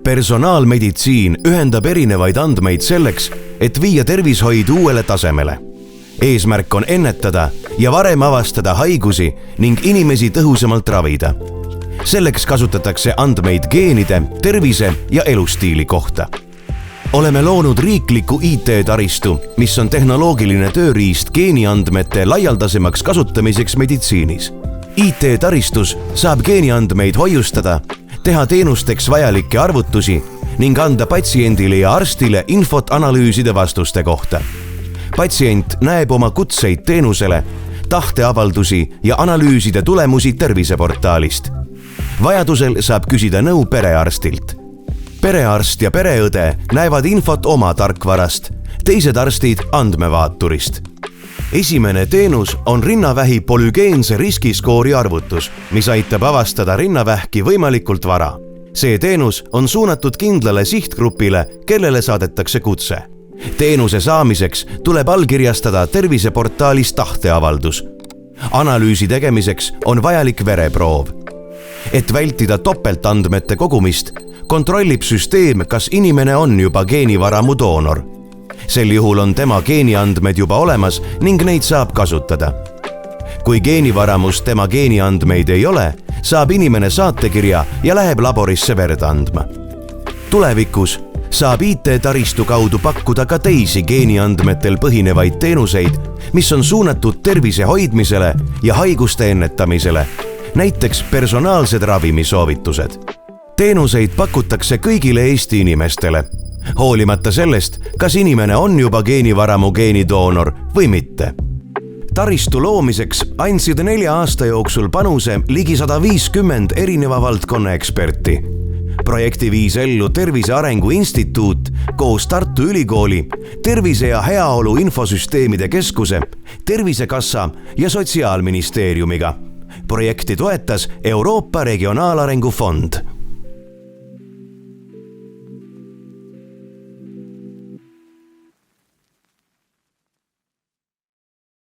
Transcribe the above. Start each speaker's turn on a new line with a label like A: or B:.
A: Personaalmeditsiin ühendab erinevaid andmeid selleks, et viia tervishoid uuele tasemele. Eesmärk on ennetada ja varem avastada haigusi ning inimesi tõhusamalt ravida. Selleks kasutatakse andmeid geenide, tervise ja elustiili kohta. Oleme loonud riikliku IT-taristu, mis on tehnoloogiline tööriist geeniandmete laialdasemaks kasutamiseks meditsiinis. IT-taristus saab geeniandmeid hoiustada, teha teenusteks vajalikke arvutusi ning anda patsiendile ja arstile infot analüüside vastuste kohta. Patsient näeb oma kutseid teenusele, tahteavaldusi ja analüüside tulemusi terviseportaalist. Vajadusel saab küsida nõu perearstilt. Perearst ja pereõde näevad infot oma tarkvarast, teised arstid andmevaaturist. Esimene teenus on rinnavähi polügeense riskiskoori arvutus, mis aitab avastada rinnavähki võimalikult vara. See teenus on suunatud kindlale sihtgrupile, kellele saadetakse kutse. Teenuse saamiseks tuleb allkirjastada terviseportaalis tahteavaldus. Analüüsi tegemiseks on vajalik vereproov. Et vältida topeltandmete kogumist, kontrollib süsteem, kas inimene on juba geenivaramu doonor. Sel juhul on tema geeniandmed juba olemas ning neid saab kasutada. Kui geenivaramus tema geeniandmeid ei ole, saab inimene saatekirja ja läheb laborisse verd andma. Tulevikus saab IT-taristu kaudu pakkuda ka teisi geeniandmetel põhinevaid teenuseid, mis on suunatud tervise hoidmisele ja haiguste ennetamisele, näiteks personaalsed ravimisoovitused. Teenuseid pakutakse kõigile Eesti inimestele, hoolimata sellest, kas inimene on juba geenivaramu geenidoonor või mitte. Taristu loomiseks andsid 4 aasta jooksul panuse ligi 150 erineva valdkonna eksperti. Projekti viis ellu Tervise Arengu Instituut koos Tartu Ülikooli, Tervise ja Heaolu Infosüsteemide Keskuse, Tervisekassa ja Sotsiaalministeeriumiga. Projekti toetas Euroopa Regionaalarengu Fond.